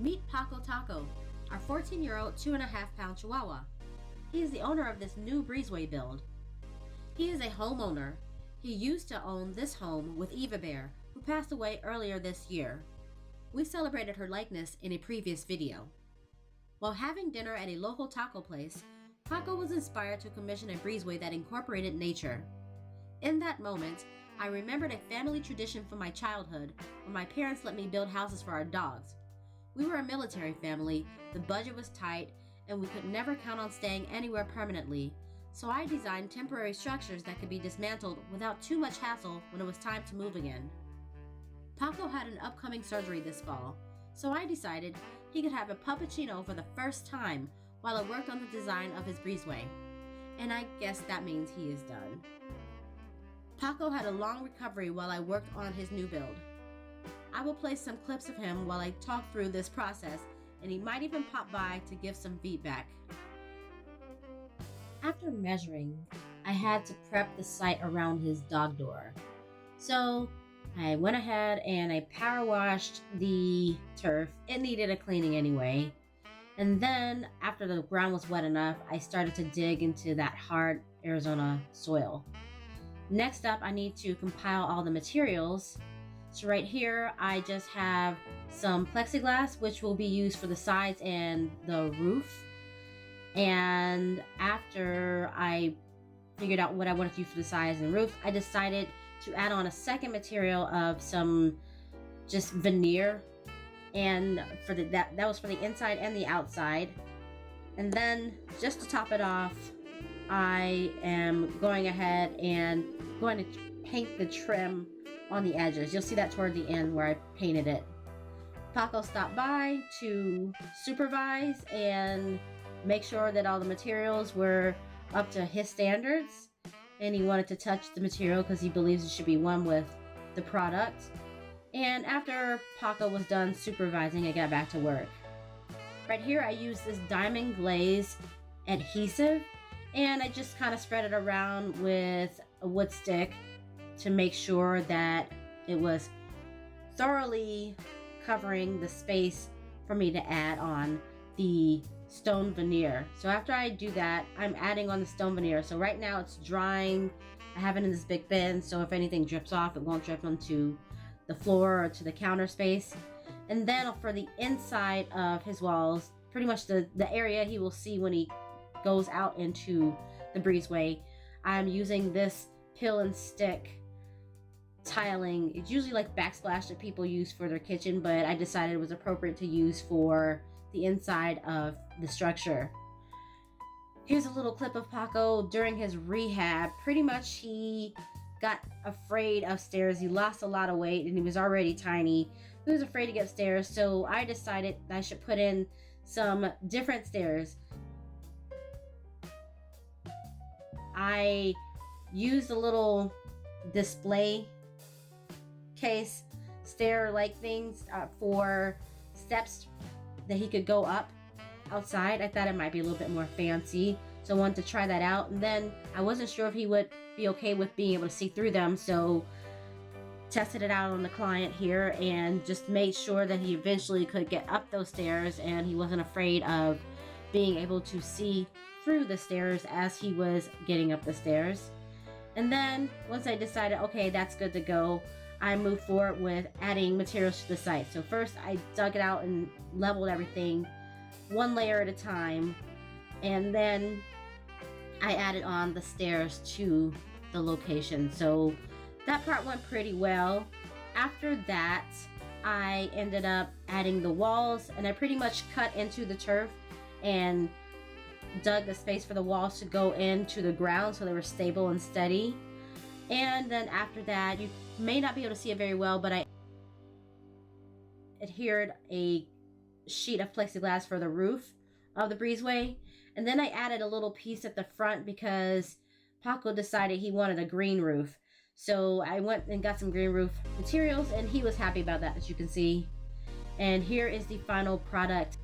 Meet Paco Taco, our 14-year-old 2.5-pound Chihuahua. He is the owner of this new Breezeway build. He is a homeowner. He used to own this home with Eva Bear, who passed away earlier this year. We celebrated her likeness in a previous video. While having dinner at a local taco place, Paco was inspired to commission a breezeway that incorporated nature. In that moment, I remembered a family tradition from my childhood when my parents let me build houses for our dogs. We were a military family, the budget was tight, and we could never count on staying anywhere permanently, so I designed temporary structures that could be dismantled without too much hassle when it was time to move again. Paco had an upcoming surgery this fall, so I decided he could have a puppuccino for the first time while I worked on the design of his breezeway. And I guess that means he is done. Paco had a long recovery while I worked on his new build. I will play some clips of him while I talk through this process, and he might even pop by to give some feedback. After measuring, I had to prep the site around his dog door. So I went ahead and I power washed the turf. It needed a cleaning anyway. And then after the ground was wet enough, I started to dig into that hard Arizona soil. Next up, I need to compile all the materials. So right here, I just have some plexiglass, which will be used for the sides and the roof. And after I figured out what I wanted to use for the sides and roof, I decided to add on a second material of some just veneer. And for that was for the inside and the outside. And then just to top it off, I am going ahead and going to paint the trim on the edges. You'll see that toward the end where I painted it. Paco stopped by to supervise and make sure that all the materials were up to his standards, and he wanted to touch the material because he believes it should be one with the product. And after Paco was done supervising, I got back to work. Right here I used this diamond glaze adhesive, and I just kind of spread it around with a wood stick to make sure that it was thoroughly covering the space for me to add on the stone veneer. So after I do that, I'm adding on the stone veneer. So right now it's drying. I have it in this big bin, so if anything drips off, it won't drip onto the floor or to the counter space. And then for the inside of his walls, pretty much the area he will see when he goes out into the breezeway, I'm using this peel and stick tiling. It's usually like backsplash that people use for their kitchen, but I decided it was appropriate to use for the inside of the structure. Here's a little clip of Paco during his rehab. Pretty much he got afraid of stairs. He lost a lot of weight and he was already tiny. He was afraid to get upstairs, so I decided I should put in some different stairs. I used a little display case stair-like things for steps that he could go up outside. I thought it might be a little bit more fancy, so I wanted to try that out. And then I wasn't sure if he would be okay with being able to see through them, so tested it out on the client here and just made sure that he eventually could get up those stairs and he wasn't afraid of being able to see through the stairs as he was getting up the stairs. And then once I decided, okay, that's good to go, I moved forward with adding materials to the site. So first I dug it out and leveled everything one layer at a time, and then I added on the stairs to the location. So that part went pretty well. After that, I ended up adding the walls, and I pretty much cut into the turf and dug the space for the walls to go into the ground so they were stable and steady. And then after that, you may not be able to see it very well, but I adhered a sheet of plexiglass for the roof of the breezeway. And then I added a little piece at the front because Paco decided he wanted a green roof. So I went and got some green roof materials, and he was happy about that, as you can see. And here is the final product.